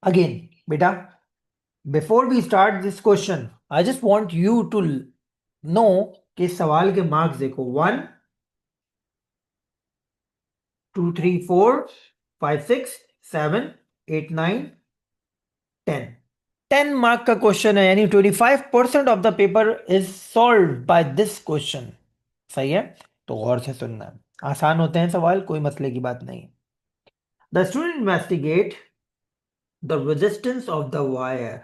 Again बेटा, before we start this question I just want you to know कि सवाल के मार्क्स देखो, 1 2 3 4 5 6 7 8 9 10। 10 मार्क का क्वेश्चन है, यानी 25% of the paper is solve by this question. सही है? तो गौर से सुनना है, आसान होते हैं सवाल, कोई मसले की बात नहीं। The student investigate the resistance of the wire.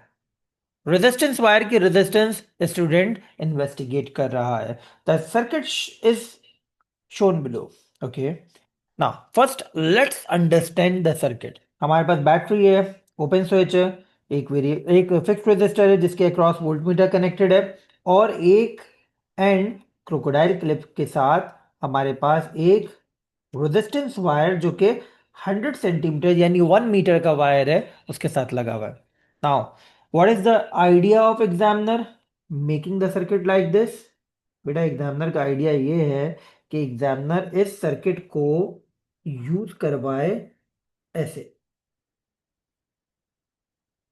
Resistance wire की रेजिस्टेंस स्टूडेंट इन्वेस्टिगेट कर रहा है। The circuit is shown below. Okay, now first let's understand the circuit. हमारे पास बैटरी है, ओपन स्विच है, एक फिक्स्ड रेजिस्टर है जिसके अक्रॉस वोल्टमीटर कनेक्टेड है, और एक एंड क्रोकोडाइल क्लिप के साथ हमारे पास एक रेजिस्टेंस वायर जो कि 100 सेंटीमीटर यानी 1 मीटर का वायर है उसके साथ लगा हुआ है। Now what is the idea of examiner making the circuit like this? बेटा एग्जामिनर का आइडिया ये है कि एग्जामिनर इस सर्किट को यूज करवाए ऐसे,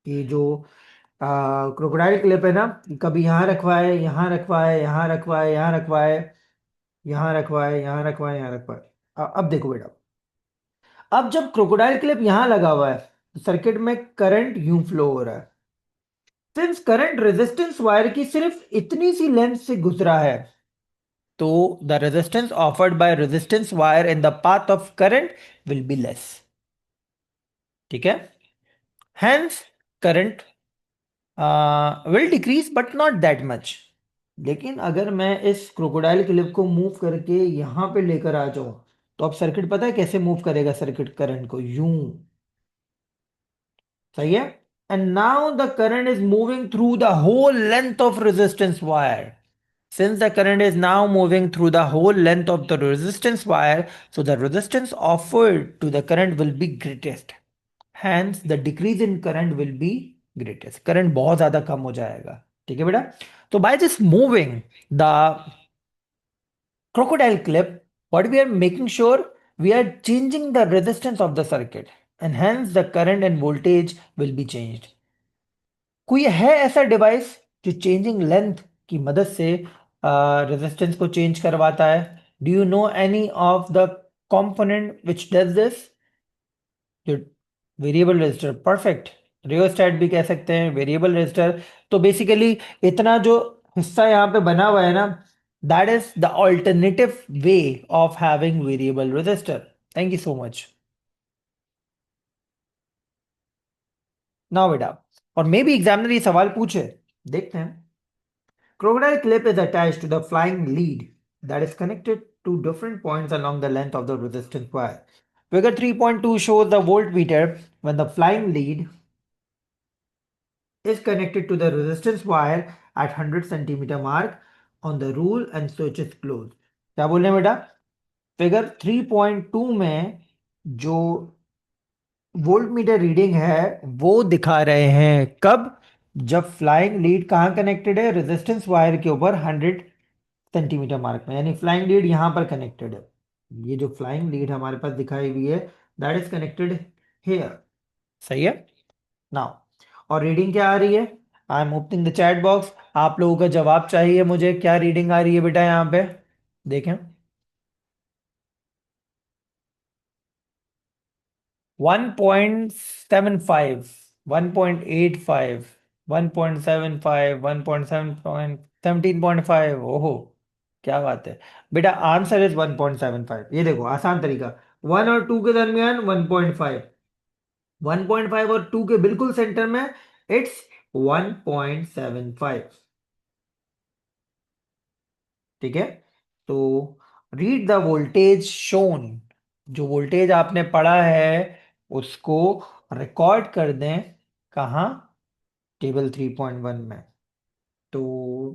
कि जो क्रोकोडाइल क्लिप है ना, कभी यहाँ रखवाए, यहाँ रखवाए, यहाँ रखवाए, यहाँ रखवाए, यहाँ रखवाए, यहाँ रखवाए, यहाँ रखवाए। अब देखो बेटा, अब जब क्रोकोडाइल क्लिप यहां लगा हुआ है तो सर्किट में करंट यूं फ्लो हो रहा है। सिंस करंट रेजिस्टेंस वायर की सिर्फ इतनी सी लेंथ से गुजरा है, तो the resistance offered by resistance wire in the path of current will be less. ठीक है? Hence current will decrease but not that much. लेकिन अगर मैं इस क्रोकोडाइल क्लिप को मूव करके यहां पे लेकर आ जाऊं, तो अब सर्किट पता है कैसे मूव करेगा? सर्किट करंट को यूं। सही है? And now the current is moving through the whole length of resistance wire. Since the current is now moving through the whole length of the resistance wire, so the resistance offered to the current will be greatest. Hence, the decrease in current will be greatest. Current बहुत ज़्यादा कम हो जाएगा। ठीक है बेटा? तो by just moving the crocodile clip, what we are making sure, we are changing the resistance of the circuit, and hence the current and voltage will be changed. कोई है ऐसा डिवाइस जो चेंजिंग लेंथ की मदद से resistance को change करवाता है? Do you know any of the component which does this? जो वेरिएबल रेजिस्टर, परफेक्ट। रियोस्टेट भी कह सकते हैं, वेरिएबल रेजिस्टर। तो बेसिकली इतना जो हिस्सा यहाँ पे बना हुआ है ना, that is the alternative way of having variable resistor. Thank you so much. Now बेटा, और मे बी एग्जामिनर ये सवाल पूछे, देखते हैं। Crocodile clip is attached to the flying lead that is connected to different points along the length of the resistance wire. Figure 3.2 shows the voltmeter when the flying lead is connected to the resistance wire at 100 centimeter mark on the rule and switch is closed. क्या बोल रहे हैं बेटा? Figure 3.2 में जो volt meter reading है वो दिखा रहे हैं, कब? जब फ्लाइंग लीड कहाँ कनेक्टेड है? रेजिस्टेंस वायर के ऊपर 100 सेंटीमीटर मार्क में, यानी फ्लाइंग लीड यहां पर कनेक्टेड है। ये जो फ्लाइंग लीड हमारे पास दिखाई हुई है, दैट इज कनेक्टेड हेयर। सही है? नाउ, और रीडिंग क्या आ रही है? I am opening the chat box, आप लोगों का जवाब चाहिए मुझे। क्या रीडिंग आ रही है बेटा यहाँ पे? देखें। 1.75, 1.85, 1.75, 17.5। ओहो, क्या बात है बेटा, आंसर इज 1.75। ये देखो आसान तरीका, 1 और 2 के दरमियान 1.5, 1.5 और 2 के बिल्कुल सेंटर में इट्स 1.75। ठीक है? तो रीड द वोल्टेज शोन। जो वोल्टेज आपने पढ़ा है उसको रिकॉर्ड कर दें। कहाँ? टेबल 3.1 में। तो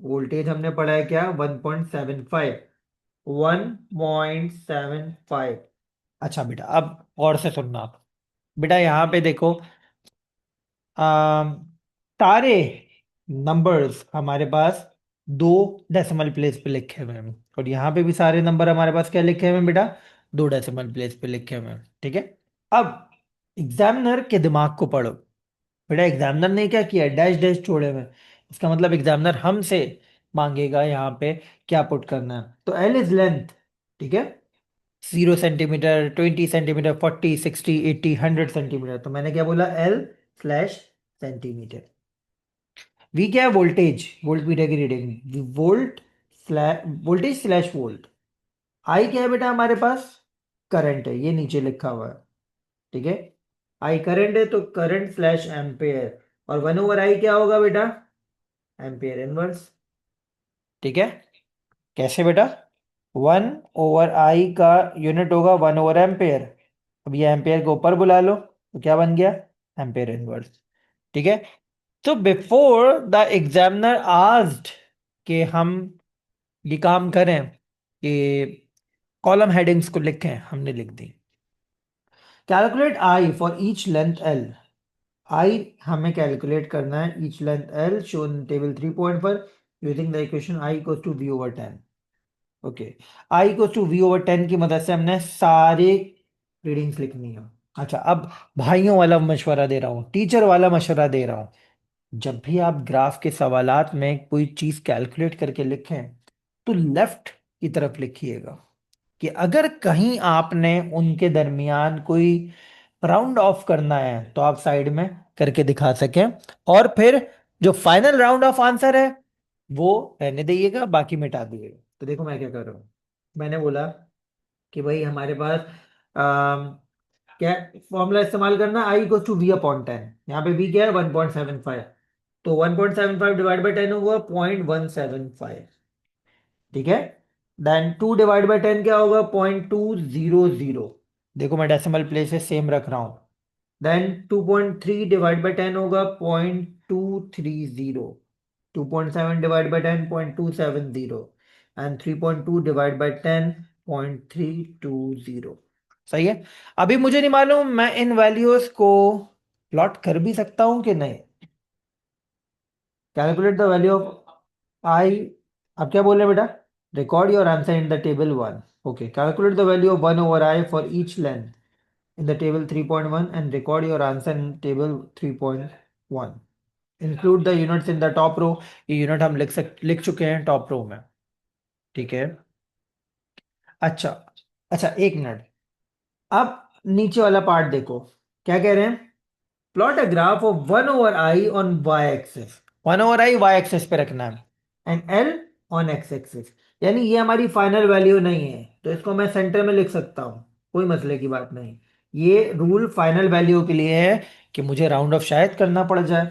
वोल्टेज हमने पढ़ा है क्या? 1.75, 1.75। अच्छा बेटा, अब और से सुनना आप। बेटा यहाँ पे देखो, सारे नंबर्स हमारे पास दो डेसिमल प्लेस पे लिखे हुए हैं, और यहाँ पे भी सारे नंबर हमारे पास क्या लिखे हुए हैं बेटा? दो डेसिमल प्लेस पे लिखे हुए हैं। ठीक है? अब एग्जामिनर के दिमाग को पढ़ो। बेटा एग्जामिनर ने क्या किया, डैश डैश छोड़े हुए, इसका मतलब एग्जामिनर हमसे मांगेगा यहाँ पे क्या पुट करना है। तो एल इज लेंथ, ठीक है, 0 सेंटीमीटर, 20 सेंटीमीटर, 40, 60, 80, 100 सेंटीमीटर। तो मैंने क्या बोला, L/सेंटीमीटर। V क्या है, वोल्टेज, वोल्ट मीटर की reading, volt slash voltage slash volt. I क्या है बेटा हमारे पास, करंट है, ये नीचे लिखा हुआ है, ठीक है। आई करंट है, तो करंट स्लैश एम्पेयर, और 1/I क्या होगा बेटा, एम्पेयर इनवर्स, ठीक है। कैसे बेटा, 1/I का यूनिट होगा 1/एम्पेयर। अब ये एम्पेयर को ऊपर बुला लो, तो क्या बन गया, एम्पेयर इनवर्स, ठीक है। तो बिफोर द एग्जामिनर आस्क्ड कि हम ये काम करें कि कॉलम हेडिंग्स को लिखें, हमने लिख दी। Calculate i for each length L. I हमें कैलकुलेट करना है each length L shown table 3 पर using the equation i equals to V over 10। Okay, i equals to V over 10 की मदद से हमने सारे रीडिंग्स लिखनी है। अच्छा, अब भाइयों वाला मशवरा दे रहा हूँ, टीचर वाला मशवरा दे रहा हूँ। जब भी आप ग्राफ के सवालात में कोई चीज कैलकुलेट करके लिखें, तो लेफ्ट की तरफ लिखिएगा, कि अगर कहीं आपने उनके दरमियान कोई राउंड ऑफ करना है तो आप साइड में करके दिखा सकें, और फिर जो फाइनल राउंड ऑफ आंसर है वो रहने दीजिएगा, बाकी मिटा दीजिएगा। तो देखो मैं क्या कर रहा हूँ, मैंने बोला कि भाई हमारे पास क्या फॉर्मूला इस्तेमाल करना, I equal to we upon 10। यहाँ पे वी क्या है, 1.75। तो 1.75 डिवाइड बाई 10 होगा 0.175, ठीक है। देन 2 डिवाइड बाई 10 क्या होगा, 0.200। देखो मैं डेसिमल प्लेस से सेम रख रहा हूं। देन 2.3 डिवाइड बाई 10 होगा 0.230। 2.7 divide by 10 0.270। And 3.2 divide by 10 0.320। सही है। अभी मुझे नहीं मालूम मैं इन वैल्यूज को प्लॉट कर भी सकता हूं कि नहीं। कैलकुलेट द वैल्यू ऑफ आई, अब क्या बोल रहे हैं बेटा, record your answer in the table 1। Okay, calculate the value of 1/I for each length in the table 3.1 and record your answer in table 3.1। Include the units in the top row. ये unit हम लिख चुके हैं top row में, ठीक है। अच्छा, अच्छा एक मिनट, अब नीचे वाला पार्ट देखो, क्या कह रहे हैं, plot a graph of 1/I on Y axis. 1/I Y axis पे रखना है, and L on X axis. यानी ये हमारी फाइनल वैल्यू नहीं है, तो इसको मैं सेंटर में लिख सकता हूं, कोई मसले की बात नहीं। ये रूल फाइनल वैल्यू के लिए है कि मुझे राउंड ऑफ शायद करना पड़ जाए।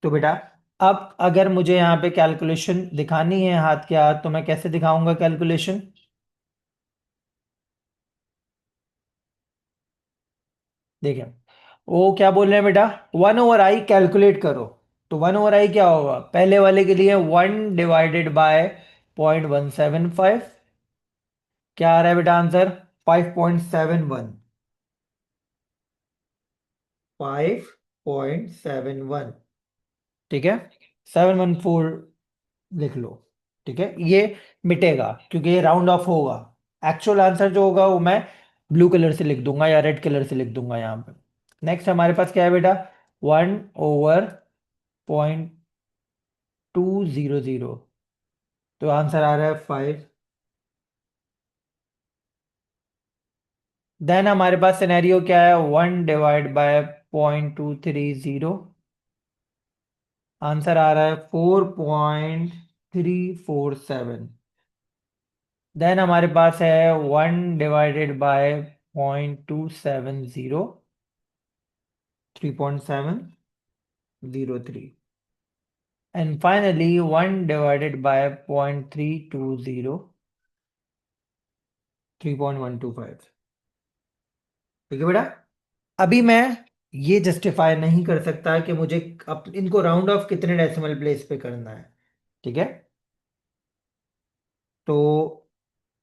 तो बेटा अब अगर मुझे यहाँ पे कैलकुलेशन दिखानी है हाथ के हाथ, तो मैं कैसे दिखाऊंगा कैलकुलेशन, देखिए वो क्या बोल रहे हैं बेटा, 1/I कैलकुलेट करो। तो 1/I क्या होगा, पहले वाले के लिए 1/0.175। क्या आ रहा है बेटा आंसर, 5.71। 5.71, ठीक है, 714 लिख लो, ठीक है। ये मिटेगा क्योंकि ये राउंड ऑफ होगा। एक्चुअल आंसर जो होगा वो मैं ब्लू कलर से लिख दूंगा या रेड कलर से लिख दूंगा यहाँ पे। नेक्स्ट हमारे पास क्या है बेटा, 1/200। तो आंसर आ रहा है 5। देन हमारे पास सिनेरियो क्या है, 1/0.230। आंसर आ रहा है 4.347। देन हमारे पास है 1/0.270, 3.703। And finally 1/0.320, 3.125। ठीक है बेटा, अभी मैं ये जस्टिफाई नहीं कर सकता कि मुझे अब इनको राउंड ऑफ कितने डेसिमल प्लेस पे करना है, ठीक है। तो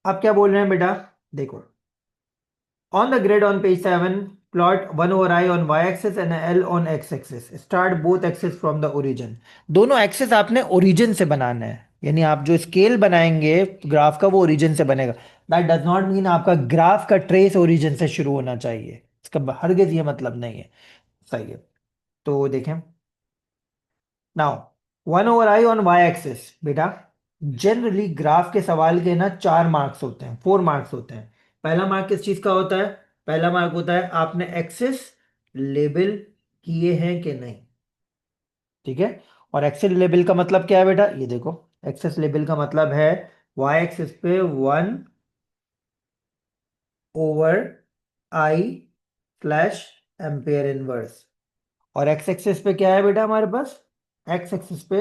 अब क्या बोल रहे हैं बेटा, देखो, on the grid on page 7 plot 1/I on y axis and L on x axis, start both axes from the origin। दोनों एक्सिस आपने ओरिजिन से बनाना है, यानी आप जो स्केल बनाएंगे ग्राफ का वो ओरिजिन से बनेगा। दैट डज नॉट मीन आपका ग्राफ का ट्रेस ओरिजिन से शुरू होना चाहिए, इसका हरगिज ये मतलब नहीं है। सही है। तो देखें now, 1/i on Y axis बेटा, जनरली ग्राफ के सवाल के ना 4 मार्क्स होते हैं, 4 मार्क्स होते हैं। पहला मार्क किस चीज का होता है? पहला मार्क होता है आपने एक्सिस लेबल किए हैं कि नहीं। ठीक है। और एक्सिस लेबल का मतलब क्या है बेटा? ये देखो, एक्सिस लेबल का मतलब है वाई एक्सिस पे 1/i/एम्पेयर इनवर्स। और एक्स एक्सिस पे क्या है बेटा हमारे पास? एक्स एक्सिस पे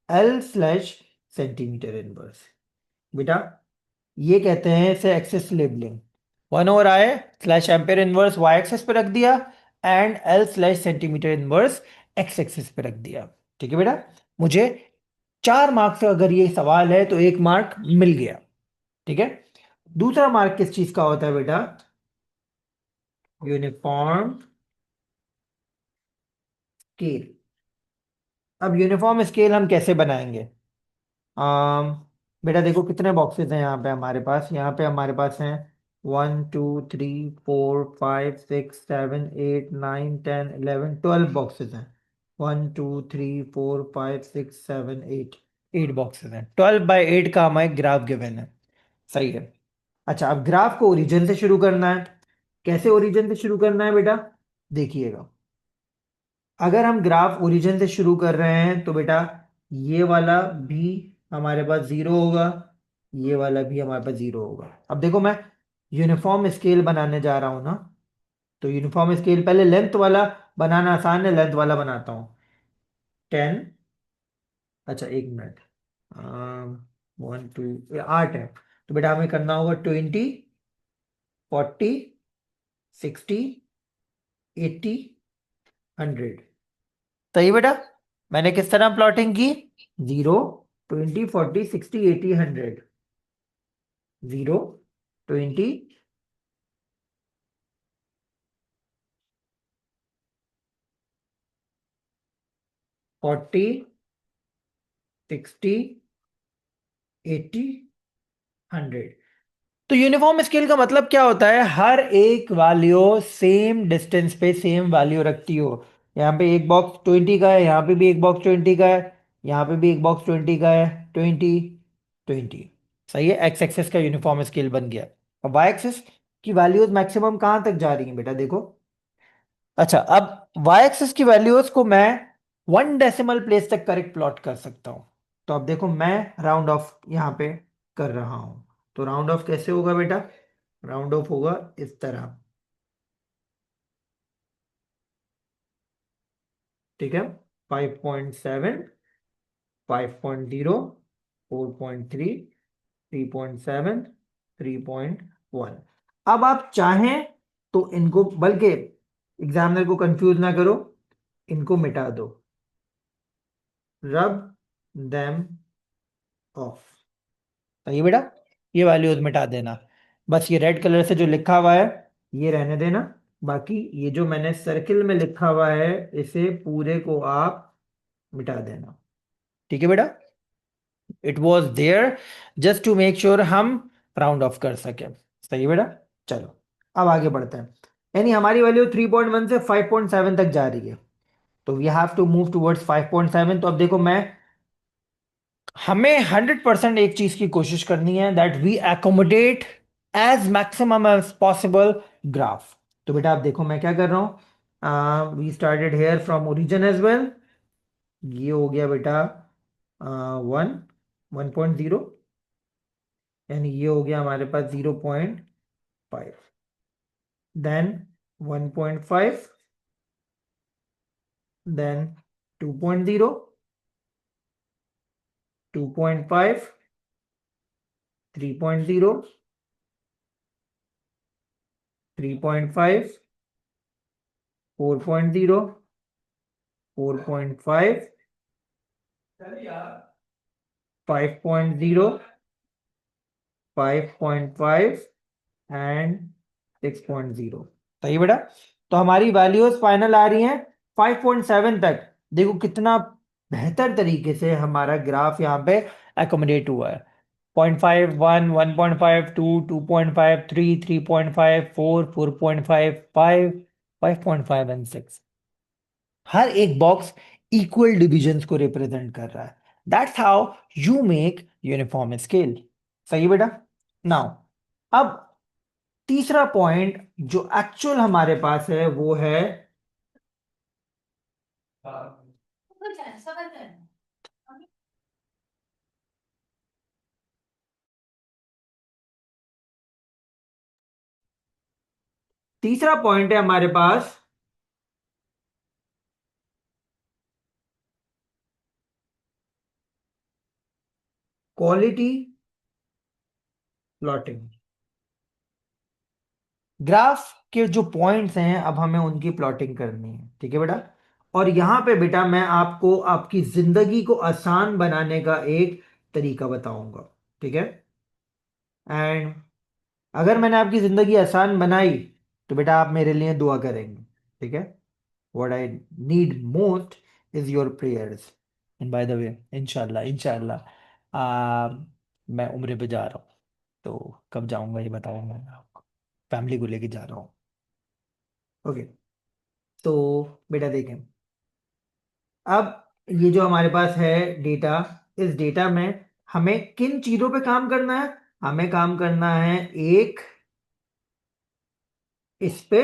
L/सेंटीमीटर इनवर्स। बेटा ये कहते हैं इसे एक्सिस लेबलिंग। 1/i/एम्पेयर इनवर्स वाई एक्सिस पे रख दिया, एंड L/सेंटीमीटर इनवर्स एक्स एक्सिस पे रख दिया। ठीक है बेटा, मुझे 4 मार्क्स अगर ये सवाल है तो 1 मार्क मिल गया। ठीक है। दूसरा मार्क किस चीज का होता है बेटा? Uniform scale. अब यूनिफॉर्म स्केल हम कैसे बनाएंगे? आम बेटा देखो कितने बॉक्सेस हैं यहाँ पे हमारे पास। यहाँ पे हमारे पास हैं 1 2 3 4 5 6 7 8 9 10 11 12 बॉक्सेस हैं। 1 2 3 4 5 6 7 8, 8 बॉक्सेस हैं। 12/8 का हमारे ग्राफ गिवन है। सही है। अच्छा, अब ग्राफ को ओरिजिन से शुरू करना है। कैसे ओरिजिन से शुरू करना है बेटा? देखिएगा, अगर हम ग्राफ ओरिजिन से शुरू कर रहे हैं तो बेटा ये वाला भी हमारे पास जीरो होगा, ये वाला भी हमारे पास जीरो होगा। अब देखो मैं यूनिफॉर्म स्केल बनाने जा रहा हूं ना, तो यूनिफॉर्म स्केल पहले लेंथ वाला बनाना आसान है, लेंथ वाला बनाता हूँ। 10, अच्छा 1 मिनट, 1 2 8 है। तो बेटा हमें करना होगा 20, 40, 60, 80, 100। सही बेटा, मैंने किस तरह प्लॉटिंग की? 0, 20, 40, 60, 80, 100। 0, 20, 40, 60, 80, 100। तो यूनिफॉर्म स्केल का मतलब क्या होता है? हर एक वैल्यू सेम डिस्टेंस पे सेम वैल्यू रखती हो। यहाँ पे एक बॉक्स 20 का है, यहाँ पे भी एक बॉक्स 20 का है, यहाँ पे भी एक बॉक्स 20 का है। 20, 20। सही है, एक्स एक्सेस का यूनिफॉर्म स्केल बन गया। और वाई एक्सेस की वैल्यूज मैक्सिमम कहाँ तक जा रही हैं बेटा? देखो, अच्छा अब वाई एक्सेस की वैल्यूज को मैं 1 डेसिमल प्लेस तक करेक्ट प्लॉट कर सकता हूं। तो अब देखो मैं राउंड ऑफ यहां पे कर रहा हूं। तो राउंड ऑफ कैसे होगा बेटा? राउंड ऑफ होगा इस तरह। ठीक है, 5.7, 5.0, 4.3, 3.7, 3.1। अब आप चाहें तो इनको, बल्कि एग्जामिनर को कंफ्यूज ना करो, इनको मिटा दो, रब देम ऑफ। सही बेटा, ये वैल्यूज मिटा देना। बस ये रेड कलर से जो लिखा हुआ है ये रहने देना। बाकी ये जो मैंने सर्किल में लिखा हुआ है इसे पूरे को आप मिटा देना। ठीक है बेटा, it was there just to make sure हम राउंड ऑफ कर सके। सही है बेटा। चलो अब आगे बढ़ते हैं। यानी हमारी वैल्यू 3.1 से 5.7 तक जा रही है, तो we have to move towards 5.7। तो अब देखो मैं, हमें 100% एक चीज की कोशिश करनी है, that we accommodate as maximum as possible graph. तो बेटा आप देखो मैं क्या कर रहा हूं, we started here from origin as well. ये हो गया बेटा 1.0, यानी ये हो गया हमारे पास 0.5। Then 1.5, then 2.0, 2.5, 3.0, 3.5, 4.0, 4.5, 5.0, 5.5 and 6.0। सही बेटा, तो हमारी वैल्यूज फाइनल आ रही हैं 5.7 तक। देखो कितना बेहतर तरीके से हमारा ग्राफ यहाँ पे एकोमोडेट हुआ है। 0.5, 1, 1.5, 2, 2.5, 3, 3.5, 4, 4.5, 5, 5.5 एंड 6। हर एक बॉक्स इक्वल डिविजन्स को रिप्रेजेंट कर रहा है। That's how you make uniform scale. सही है बेटा। नाउ अब तीसरा पॉइंट जो एक्चुअल हमारे पास है वो है, तीसरा पॉइंट है हमारे पास क्वालिटी प्लॉटिंग। ग्राफ के जो पॉइंट्स हैं अब हमें उनकी प्लॉटिंग करनी है, ठीक है बेटा। और यहां पे बेटा मैं आपको आपकी जिंदगी को आसान बनाने का एक तरीका बताऊंगा, ठीक है। एंड अगर मैंने आपकी जिंदगी आसान बनाई तो बेटा आप मेरे लिए दुआ करेंगे, ठीक है। What I need most is your prayers. And by the way, इंशाल्लाह इंशाल्लाह मैं उम्र पे जा रहा हूँ, तो कब जाऊंगा ये बताऊंगा मैं आपको। फैमिली को लेके जा रहा हूँ। ओके। तो बेटा देखें, अब ये जो हमारे पास है डेटा, इस डेटा में हमें किन चीजों पे काम करना है? हमें काम करना है एक इस पे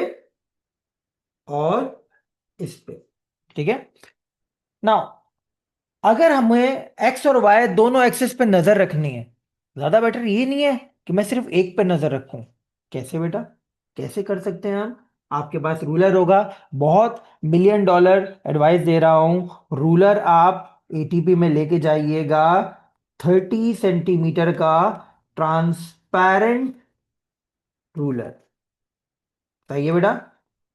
और इस पे, ठीक है। नाउ अगर हमें एक्स और वाई दोनों एक्सिस पे नजर रखनी है, ज्यादा बेटर ये नहीं है कि मैं सिर्फ एक पे नजर रखूं। कैसे बेटा? कैसे कर सकते हैं हम? आपके पास रूलर होगा। बहुत $1 million एडवाइस दे रहा हूं। रूलर आप एटीपी में लेके जाइएगा, 30 सेंटीमीटर का ट्रांसपेरेंट रूलर। सही है बेटा।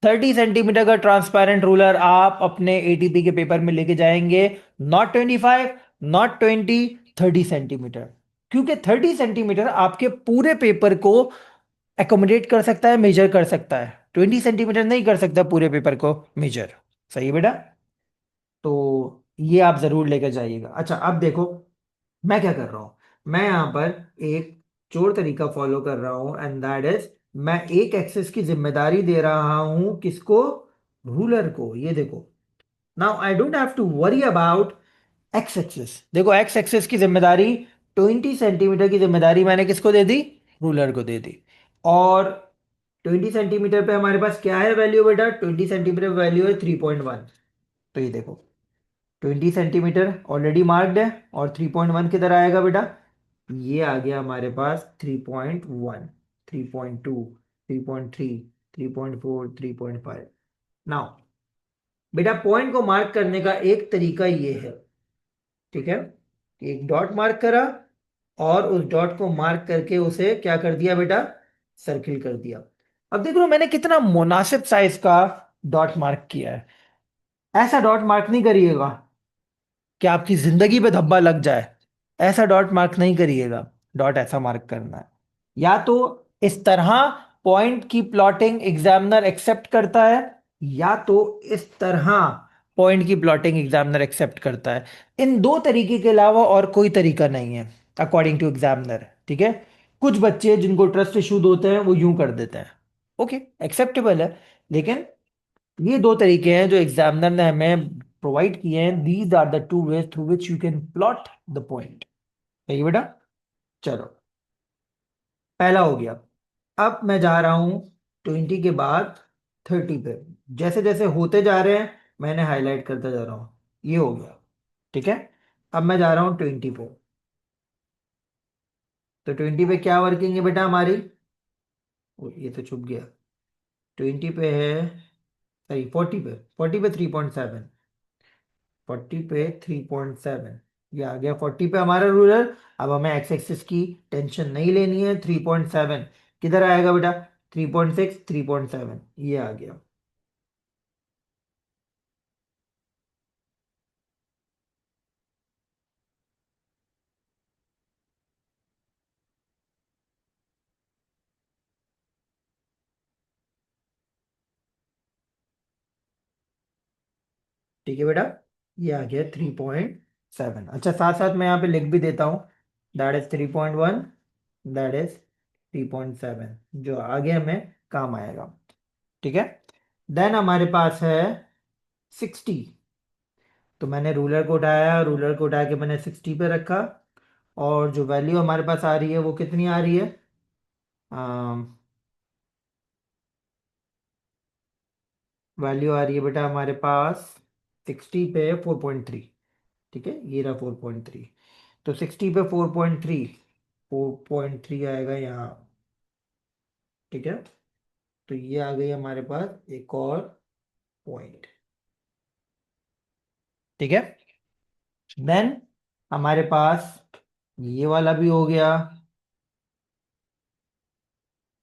30 सेंटीमीटर का ट्रांसपेरेंट रूलर आप अपने एटीपी के पेपर में लेके जाएंगे। Not 25, not 20, 30 centimetre. क्योंकि 30 सेंटीमीटर आपके पूरे पेपर को एकोमोडेट कर सकता है, मेजर कर सकता है। 20 सेंटीमीटर नहीं कर सकता पूरे पेपर को मेजर। सही है बेटा। तो ये आप जरूर लेकर जाइएगा। अच्छा अब देखो मैं क्या कर रहा हूं। मैं यहां पर एक चोर तरीका फॉलो कर रहा हूं, एंड दैट इज मैं एक एक्सेस की जिम्मेदारी दे रहा हूं किसको? रूलर को। ये देखो, now I don't have to worry about X axes. देखो एक्स एक्सेस की जिम्मेदारी, 20 सेंटीमीटर की जिम्मेदारी मैंने किसको दे दी? रूलर को दे दी। और 20 सेंटीमीटर पे हमारे पास क्या है वैल्यू बेटा? 20 सेंटीमीटर वैल्यू है 3.1। तो ये देखो 20 सेंटीमीटर ऑलरेडी मार्क्ड है, और 3.1 किधर आएगा बेटा? ये आ गया हमारे पास 3.1, 3.2, 3.3, 3.4, 3.5। नाउ बेटा पॉइंट को मार्क करने का एक तरीका ये है, ठीक है। एक डॉट मार्क करा, और उस डॉट को मार्क करके उसे क्या कर दिया बेटा? सर्किल कर दिया। अब देख लो मैंने कितना मुनासिब साइज का डॉट मार्क किया है। ऐसा डॉट मार्क नहीं करिएगा कि आपकी जिंदगी पे धब्बा लग जाए। ऐसा डॉट मार्क नहीं करिएगा। डॉट ऐसा मार्क करना है। या तो इस तरह पॉइंट की प्लॉटिंग एग्जामिनर एक्सेप्ट करता है, या तो इस तरह पॉइंट की प्लॉटिंग एग्जामिनर एक्सेप्ट करता है। इन दो तरीके के अलावा और कोई तरीका नहीं है अकॉर्डिंग टू एग्जामिनर, ठीक है। कुछ बच्चे जिनको ट्रस्ट इश्यूज होते हैं वो यूं कर देते हैं, ओके, एक्सेप्टेबल है। लेकिन ये दो तरीके हैं जो एग्जामिनर ने हमें प्रोवाइड किए हैं। These are the two ways through which you can plot the point. सही बेटा। चलो पहला हो गया। अब मैं जा रहा हूं 20 के बाद 30 पे। जैसे जैसे होते जा रहे हैं मैंने हाईलाइट करता जा रहा हूं। ये हो गया, ठीक है। अब मैं जा रहा हूं 20 पे। तो 20 पे क्या वर्किंग है बेटा हमारी? ओ, ये तो छुप गया। 20 पे है, सही 40 पे, 40 पे 3.7, 40 पे 3.7। ये आ गया 40 पे हमारा रूलर। अब हमें एक्स एक्सिस की टेंशन नहीं लेनी है। 3.7 किधर आएगा बेटा? 3.6, 3.7 ये आ गया। ठीक है बेटा, ये आ गया 3.7। अच्छा साथ साथ मैं यहाँ पे लिख भी देता हूँ, दैट इज 3.1, दैट इज 3.7, जो आगे हमें काम आएगा, ठीक है। देन हमारे पास है 60। तो मैंने रूलर को उठाया, रूलर को उठा के मैंने 60 पे रखा। और जो वैल्यू हमारे पास आ रही है वो कितनी आ रही है? वैल्यू आ रही है बेटा हमारे पास 60 पे 4.3। ठीक है, ये रहा 4.3। तो 60 पे 4.3, 4.3 आएगा यहाँ। ठीक है, तो ये आ गई हमारे पास एक और पॉइंट। ठीक है, देन हमारे पास ये वाला भी हो गया।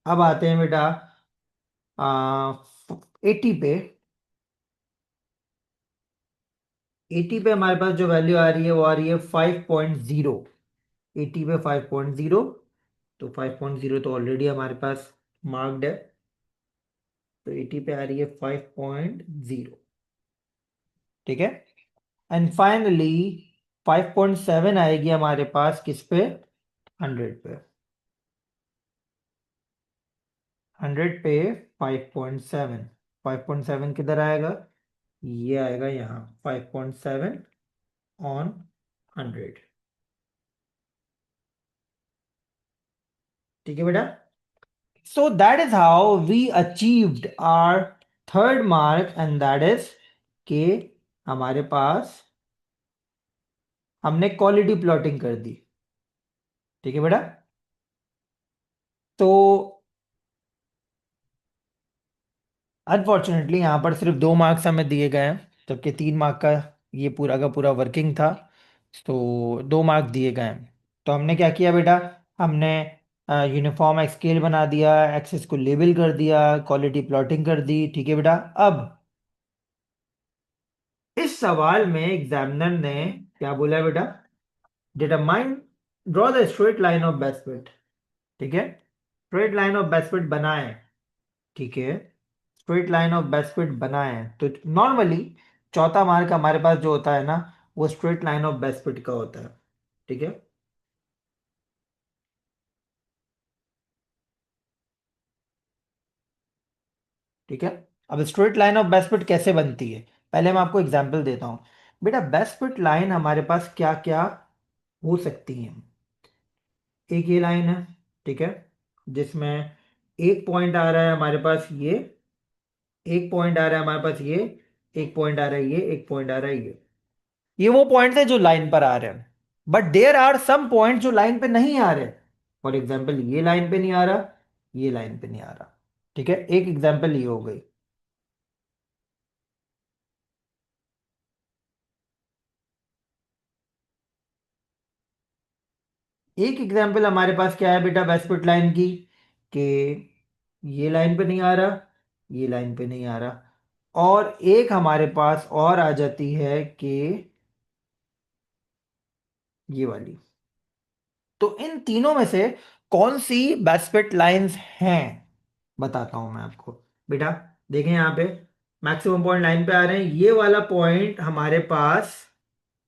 अब आते हैं बेटा 80 पे। 80 पे हमारे पास जो वैल्यू आ रही है वो आ रही है 5.0। 80 पे 5.0, तो 5.0 तो ऑलरेडी हमारे पास मार्क्ड है। तो 80 पे आ रही है 5.0। ठीक है, एंड फाइनली 5.7 आएगी हमारे पास किस पे? 100 पे। 100 पे 5.7, 5.7 किधर आएगा? ये आएगा यहाँ 5.7 ऑन 100। ठीक है बेटा, so that is how we achieved our third mark, and that is के हमारे पास हमने क्वालिटी प्लॉटिंग कर दी। ठीक है बेटा, तो अनफॉर्चुनेटली यहाँ पर सिर्फ 2 मार्क्स हमें दिए गए हैं, जबकि 3 मार्क का ये पूरा का पूरा वर्किंग था। तो 2 मार्क दिए गए हैं। तो हमने क्या किया बेटा, हमने यूनिफॉर्म स्केल बना दिया, एक्सेस को लेबल कर दिया, क्वालिटी प्लॉटिंग कर दी। ठीक है बेटा, अब इस सवाल में एग्जामिनर ने क्या बोला है बेटा? Determine, draw the straight line of best fit. ठीक है, straight line of best fit बनाए। ठीक है, straight line of best fit बनाए तो नॉर्मली चौथा मार्क हमारे पास जो होता है ना, वो straight line of best fit का होता है। ठीक है, ठीक है। अब straight line of best fit कैसे बनती है, पहले मैं आपको एग्जांपल देता हूं। बेटा बेस्ट फिट लाइन हमारे पास क्या क्या हो सकती है? एक ये लाइन है, ठीक है, जिसमें एक पॉइंट आ रहा है हमारे पास ये, एक पॉइंट आ रहा है हमारे पास ये, एक पॉइंट आ रहा है एक पॉइंट आ रहा है ये वो पॉइंट्स है जो लाइन पर आ रहे हैं। But there are some point जो लाइन पे नहीं आ रहे। फॉर एग्जाम्पल ये लाइन पे नहीं आ रहा, ये लाइन पे नहीं आ रहा। ठीक है, एक एग्जाम्पल ये हो गई। एक एग्जाम्पल हमारे पास क्या है बेटा बेस्ट फिट लाइन की, कि ये लाइन पे नहीं आ रहा, ये लाइन पे नहीं आ रहा। और एक हमारे पास और आ जाती है कि ये वाली। तो इन तीनों में से कौन सी बेस्ट फिट लाइंस हैं, बताता हूं मैं आपको। बेटा देखें यहाँ पे मैक्सिमम पॉइंट लाइन पे आ रहे हैं, ये वाला पॉइंट हमारे पास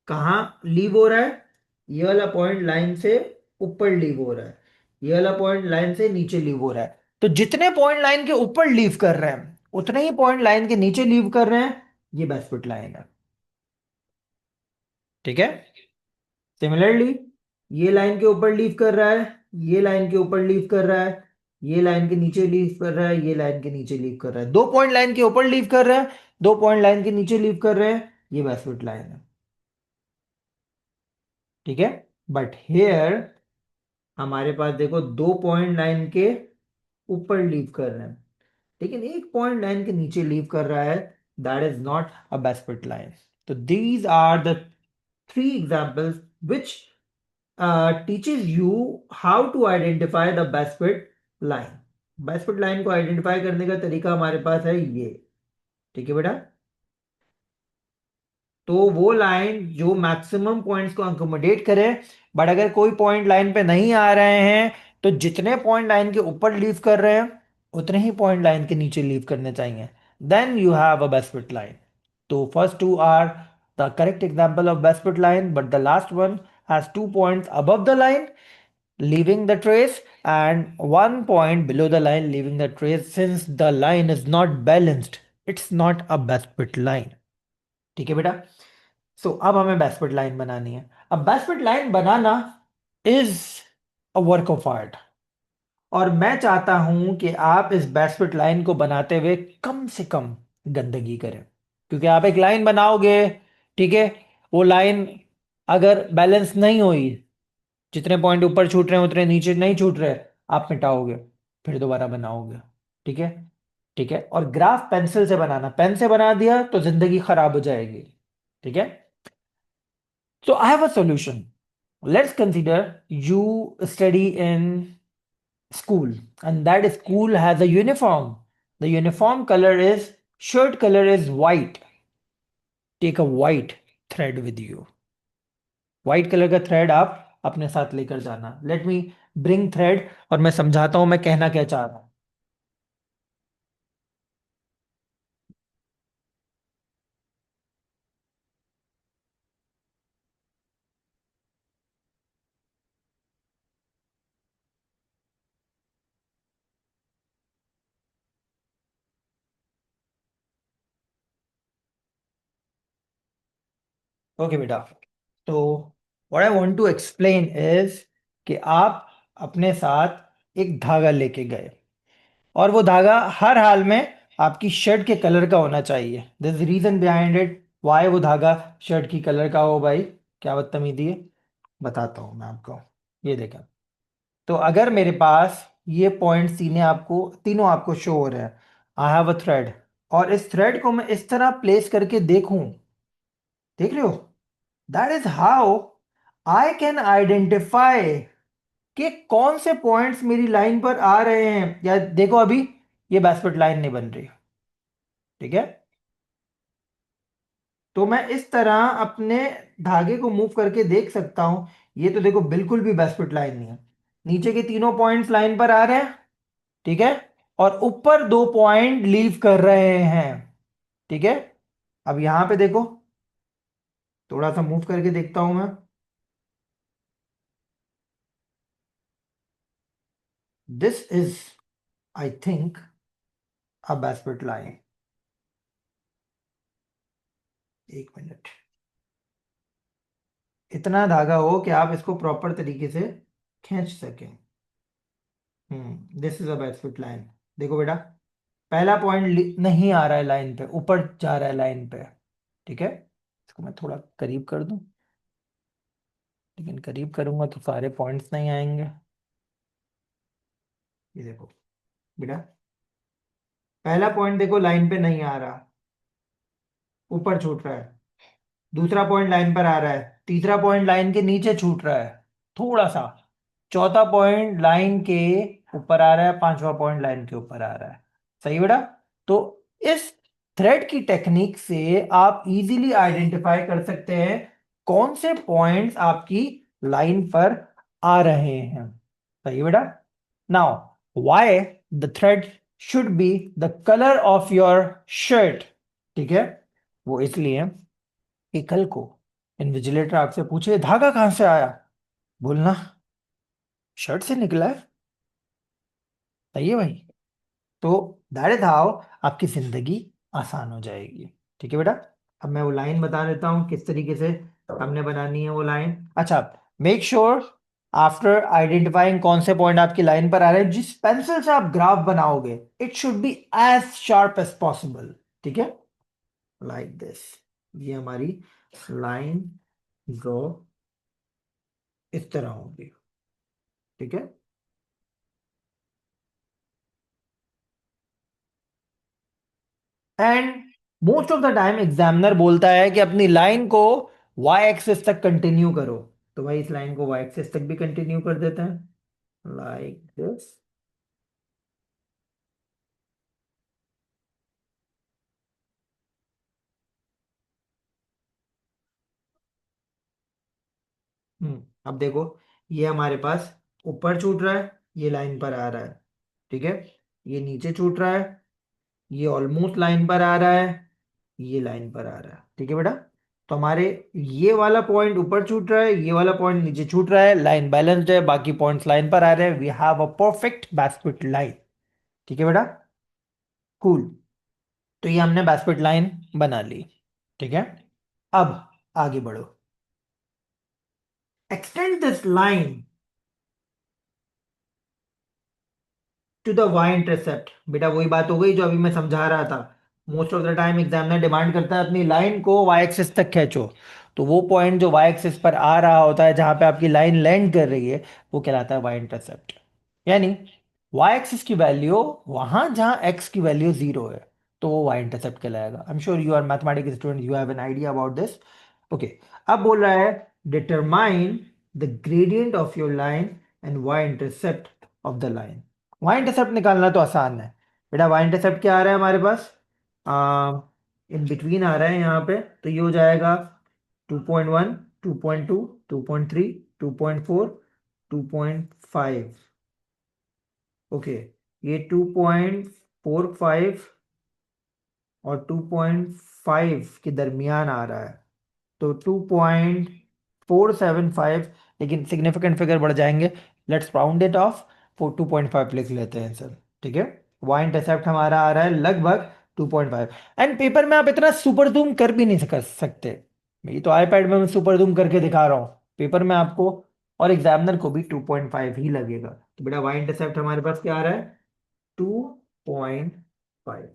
कहाँ लीव हो रहा है? ये वाला पॉइंट लाइन से ऊपर लीव हो रहा है, ये वाला पॉइंट लाइन से नीचे लीव हो रहा है। तो जितने पॉइंट लाइन के ऊपर लीव कर रहे हैं उतने ही पॉइंट लाइन के नीचे लीव कर रहे हैं, ये बेस्ट फिट लाइन है। ठीक है, सिमिलरली ये लाइन के ऊपर लीव कर रहा है, ये लाइन के ऊपर लीव कर रहा है, ये लाइन के नीचे लीव कर रहा है, ये लाइन के नीचे लीव कर रहा है। 2 पॉइंट लाइन के ऊपर लीव कर रहा है, 2 पॉइंट लाइन के नीचे लीव कर रहे हैं, ये बेस्ट फिट लाइन है। ठीक है, बट हेयर हमारे पास देखो 2 पॉइंट लाइन के ऊपर लीव कर रहे हैं, लेकिन एक पॉइंट लाइन के नीचे लीव कर रहा है, that is not a best fit line. तो these are the 3 examples which teaches you how to identify the best fit line। Best fit line को आइडेंटिफाई करने का तरीका हमारे पास है ये। ठीक है बेटा, तो वो लाइन जो मैक्सिमम पॉइंट्स को अकोमोडेट करे। बट अगर कोई पॉइंट लाइन पे नहीं आ रहे हैं, तो जितने पॉइंट लाइन के ऊपर लीव कर रहे हैं उतने ही पॉइंट लाइन के नीचे लीव करने चाहिए, then you have a best fit line. तो first two are the correct example of best fit line, but the last one has 2 points above the line leaving the trace and 1 point below the line leaving the trace. Since the line is not balanced, it's not a best fit line. ठीक है बेटा। सो अब हमें basement line बनानी है। अब basement line banana is a work of art, और मैं चाहता हूं कि आप इस बेसमेंट लाइन को बनाते हुए कम से कम गंदगी करें, क्योंकि आप एक लाइन बनाओगे, ठीक है, वो लाइन अगर बैलेंस नहीं हुई, जितने पॉइंट ऊपर छूट रहे हैं उतने नीचे नहीं छूट रहे, आप मिटाओगे, फिर दोबारा बनाओगे। ठीक है। ठीक है, और ग्राफ पेंसिल से बनाना, पेन से बना दिया तो जिंदगी खराब हो जाएगी। ठीक है। So I have a solution. Let's consider you study in school, and that school has a uniform. The uniform color is, shirt color is white. Take a white thread with you. White colour का thread आप अपने साथ लेकर जाना। Let me bring thread, और मैं समझाता हूं मैं कहना क्या चाह रहा हूं। ओके बेटा। तो what I want to explain is कि आप अपने साथ एक धागा लेके गए, और वो धागा हर हाल में आपकी शर्ट के कलर का होना चाहिए। This reason behind it, why वो धागा शर्ट की कलर का हो भाई। क्या बदतमीजी है, बताता हूँ मैं आपको। ये देखें, तो अगर मेरे पास ये पॉइंट सीने आपको तीनों आपको शो हो रहे हैं, आई हैव अ थ्रेड, और इस थ्रेड को मैं इस तरह प्लेस करके देखूं, देख रहे हो, that is how I can identify कि कौन से पॉइंट्स मेरी लाइन पर आ रहे हैं। या देखो अभी ये बेसमेंट लाइन नहीं बन रही। ठीक है। तो मैं इस तरह अपने धागे को मूव करके देख सकता हूं, ये तो देखो बिल्कुल भी बेसमेंट लाइन नहीं है। नीचे के तीनों पॉइंट्स लाइन पर आ रहे हैं, ठीक है, और ऊपर दो पॉइंट लीव कर रहे हैं। ठीक है। अब यहां पे देखो, थोड़ा सा मूव करके देखता हूं मैं। This is, I think, a basement line. एक मिनट, इतना धागा हो कि आप इसको प्रॉपर तरीके से खींच सकें। This is a basement line. देखो बेटा, पहला पॉइंट नहीं आ रहा है लाइन पे, ऊपर जा रहा है लाइन पे। ठीक है। इसको मैं थोड़ा करीब कर दूं, लेकिन करीब करूंगा तो सारे पॉइंट्स नहीं आएंगे। ये देखो बेटा, पहला पॉइंट देखो लाइन पे नहीं आ रहा, ऊपर छूट रहा है। दूसरा पॉइंट लाइन पर आ रहा है, तीसरा पॉइंट लाइन के नीचे छूट रहा है थोड़ा सा, चौथा पॉइंट लाइन के ऊपर आ रहा है, पांचवा पॉइंट लाइन के ऊपर आ रहा है। सही बेटा। तो इस थ्रेड की टेक्निक से आप इजीली आइडेंटिफाई कर सकते हैं कौन से पॉइंट्स आपकी लाइन पर आ रहे हैं। सही बेटा। Now, why the thread should be the colour of your shirt. ठीक है, वो इसलिए कि कल को इन्विजिलेटर आपसे पूछे धागा कहां से आया, बोलना शर्ट से निकला है। सही है भाई। तो दैट इज हाउ आपकी जिंदगी आसान हो जाएगी। ठीक है बेटा। अब मैं वो लाइन बता देता हूँ किस तरीके से हमने बनानी है वो लाइन। अच्छा, मेक श्योर आफ्टर आइडेंटिफाइंग कौन से पॉइंट आपकी लाइन पर आ रहे हैं, जिस पेंसिल से आप ग्राफ बनाओगे it should be as sharp as possible. ठीक है, लाइक दिस। ये हमारी लाइन ड्रॉ इस तरह होगी। ठीक है। And most of the time examiner बोलता है कि अपनी लाइन को वाई एक्सिस तक कंटिन्यू करो, तो भाई इस लाइन को वाई एक्सिस तक भी कंटिन्यू कर देते हैं, लाइक दिस। अब देखो, ये हमारे पास ऊपर छूट रहा है, ये लाइन पर आ रहा है। ठीक है, ये नीचे छूट रहा है, ये ऑलमोस्ट लाइन पर आ रहा है, ये लाइन पर आ रहा है। ठीक है बेटा। तो हमारे ये वाला पॉइंट ऊपर छूट रहा है, ये वाला पॉइंट नीचे छूट रहा है, लाइन बैलेंस्ड है, बाकी पॉइंट्स लाइन पर आ रहे हैं, we have a perfect best fit line. ठीक है बेटा। कूल। तो ये हमने बैस्केट लाइन बना ली। ठीक है। अब आगे बढ़ो। Extend this line to the Y intercept. बेटा वही बात हो गई जो अभी मैं समझा रहा था। Most of the time examiner demand करता है अपनी लाइन को वाई एक्सिस तक खींचो। तो वो पॉइंट जो वाई एक्सिस पर आ रहा होता है, जहां पे आपकी लाइन लैंड कर रही है, वो कहलाता है वाई इंटरसेप्ट। यानी वाई एक्सिस की वैल्यू वहां जहां एक्स की वैल्यू जीरो है, तो वो वाई इंटरसेप्ट कहलाएगा। I am sure you are mathematics student, you have an idea about this. Okay. अब बोल रहा है determine the gradient of your line and Y intercept of the line. Y intercept निकालना तो आसान है। बेटा वाई इंटरसेप्ट क्या आ रहा है हमारे पास? इन बिटवीन आ रहा है यहाँ पे, तो ये हो जाएगा 2.1, 2.2, 2.3, 2.4, 2.5। ओके। ये 2.45 और 2.5 के दरमियान आ रहा है, तो 2.475। लेकिन सिग्निफिकेंट फिगर बढ़ जाएंगे, लेट्स राउंड इट ऑफ, 2.5 लिख लेते हैं सर। ठीक है। वाई इंटरसेप्ट हमारा आ रहा है लगभग 2.5। एंड पेपर में आप इतना सुपर जूम कर भी नहीं सकते। ये तो आईपैड में मैं सुपर जूम करके दिखा रहा हूँ, पेपर में आपको और एग्जामिनर को भी 2.5 ही लगेगा। तो बेटा वाई इंटरसेप्ट हमारे पास क्या आ रहा है? 2.5।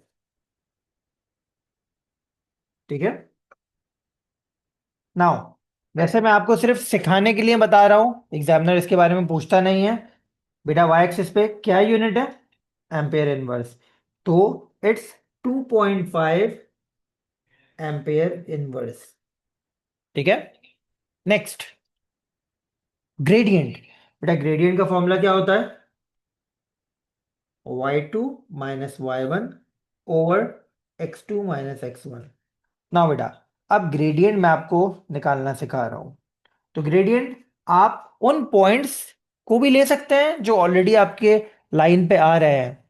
ठीक है। नाउ वैसे मैं आपको सिर्फ सिखाने के लिए बता रहा हूं, एग्जामिनर इसके बारे में पूछता नहीं है। बेटा वाई एक्सिस पे क्या यूनिट है? Ampere inverse. तो इट्स 2.5 एम्पेयर इनवर्स। ठीक है। Next, gradient. बेटा ग्रेडियंट का फॉर्मूला क्या होता है? y2 minus y1 over x2 minus x1। ना बेटा, अब ग्रेडियंट मैं आपको निकालना सिखा रहा हूं। तो ग्रेडियंट आप उन पॉइंट्स को भी ले सकते हैं जो ऑलरेडी आपके लाइन पे आ रहे हैं।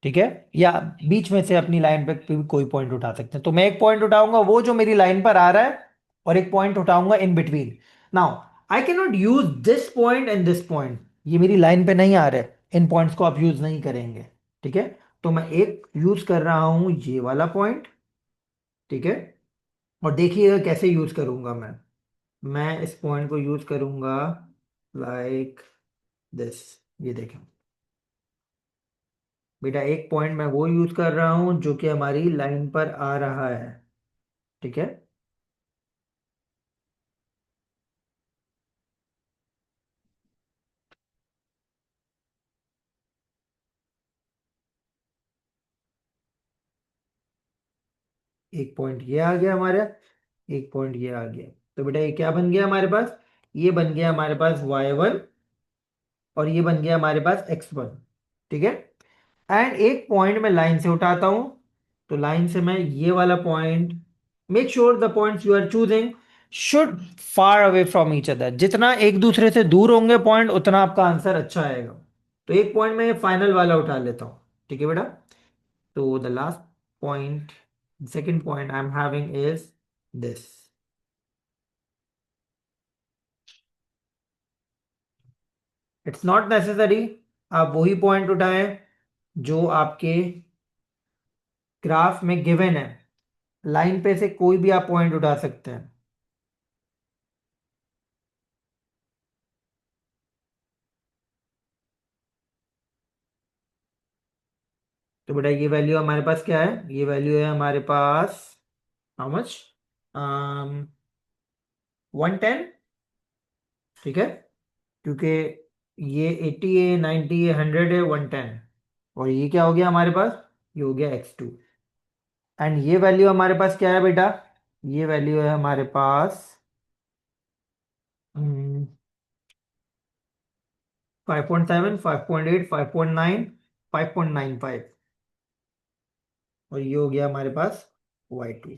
ठीक है। या बीच में से अपनी लाइन पे भी कोई पॉइंट उठा सकते हैं। तो मैं एक पॉइंट उठाऊंगा वो जो मेरी लाइन पर आ रहा है, और एक पॉइंट उठाऊंगा in between. Now I can not use this point and this point, ये मेरी लाइन पे नहीं आ रहे, इन पॉइंट्स को आप यूज नहीं करेंगे। ठीक है। तो मैं एक यूज कर रहा हूं ये वाला पॉइंट। ठीक है। और देखिएगा कैसे यूज करूंगा मैं इस पॉइंट को यूज करूंगा लाइक दिस। ये देखें बेटा, एक पॉइंट मैं वो यूज कर रहा हूं जो कि हमारी लाइन पर आ रहा है। ठीक है। एक पॉइंट ये आ गया हमारा, एक पॉइंट ये आ गया। तो बेटा ये क्या बन गया हमारे पास? ये बन गया हमारे पास y1, और ये बन गया हमारे पास x1। ठीक है। एंड एक पॉइंट मैं लाइन से उठाता हूं। तो लाइन से मैं ये वाला point, make sure the points you are choosing should far away from each other. जितना एक दूसरे से दूर होंगे पॉइंट, उतना आपका आंसर अच्छा आएगा। तो एक पॉइंट मैं फाइनल वाला उठा लेता हूं। ठीक है बेटा। तो the last point, second point I am having is this. It's not necessary आप वही पॉइंट उठाएं जो आपके ग्राफ में गिवन है। लाइन पे से कोई भी आप पॉइंट उठा सकते हैं। तो बेटा ये वैल्यू हमारे पास क्या है? ये वैल्यू है हमारे पास हाउ मच? 110। ठीक है। क्योंकि ये 80 है, 90 है, 100 है, 110। और ये क्या हो गया हमारे पास? ये हो गया x2। एंड ये वैल्यू हमारे पास क्या है बेटा? ये वैल्यू है हमारे पास 5.7, 5.8, 5.9, 5.95। और ये हो गया हमारे पास y2।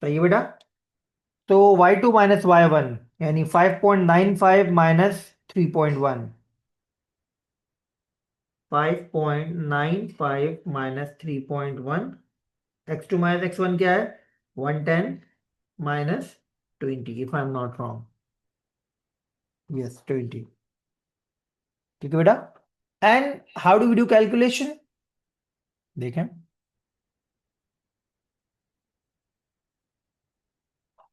सही है बेटा। तो y2 माइनस y1, यानी 5.95 minus 3.1। 5.95 minus 3.1। x2 minus x1 क्या है? 110 minus 20, if I am not wrong. Yes 20। ठीक है बेटा। And how do we do calculation? देखें।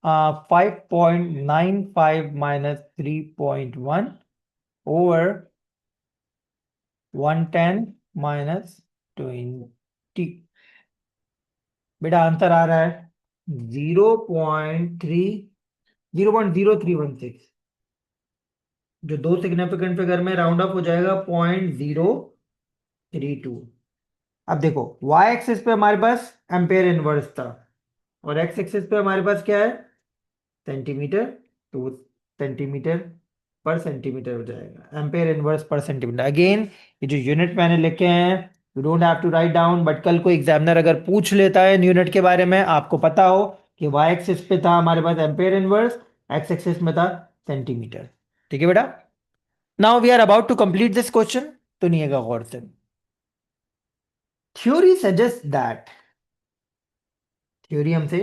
5.95 माइनस 3.1 ओवर 110 माइनस 20। बेटा आंसर आ रहा है 0.3 जो दो सिग्निफिकेंट फिगर में राउंड अप हो जाएगा 0.032। अब देखो y एक्सिस पे हमारे पास एम्पेयर इनवर्स था और x एक्सिस पे हमारे पास क्या है, सेंटीमीटर। तो सेंटीमीटर पर सेंटीमीटर हो जाएगा, ampere inverse per centimetre. Again ये जो यूनिट मैंने लिखे हैं you don't have to write down, but कल को एग्जामिनर अगर पूछ लेता है यूनिट के बारे में, आपको पता हो कि y एक्सिस पे था हमारे पास एम्पेयर इनवर्स, x एक्सिस में था सेंटीमीटर। ठीक है बेटा। Now we are about to complete this question, सुनिएगा गौर से। थ्योरी सजेस्ट दैट, थ्योरी हमसे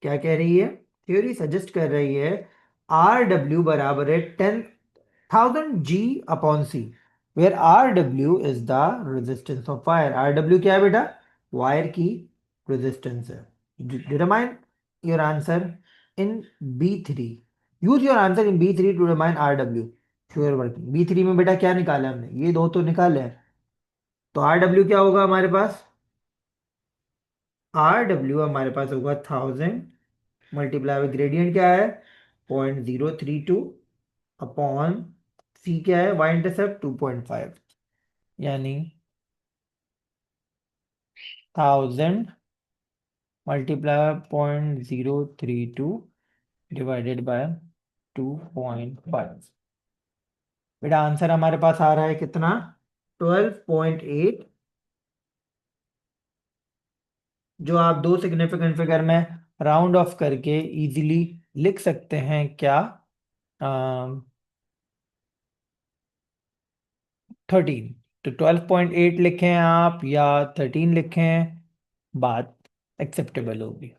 क्या कह रही है, थ्योरी सजेस्ट कर रही है आर डब्ल्यू बराबर है 10,000 G upon C, where R W is the resistance of wire. R W क्या है बेटा, वायर की रेजिस्टेंस है। Determine your answer in B3, use your answer in B3 to determine R W. Sure working B3 में बेटा क्या निकाला हमने, ये दो तो निकाले हैं। तो आर डब्ल्यू क्या होगा हमारे पास, आर डब्ल्यू हमारे पास होगा 1000 मल्टीप्लाई विद ग्रेडियंट क्या है 0.032 अपॉन सी क्या है वाई इंटरसेप्ट 2.5, यानी 1000 मल्टीप्लाई 0.032 डिवाइडेड बाय 2.5। बेटा आंसर हमारे पास आ रहा है कितना, 12.8। जो आप दो सिग्निफिकेंट फिगर में राउंड ऑफ करके इजीली लिख सकते हैं क्या, 13। तो 12.8 लिखें आप या 13 लिखें, बात एक्सेप्टेबल होगी।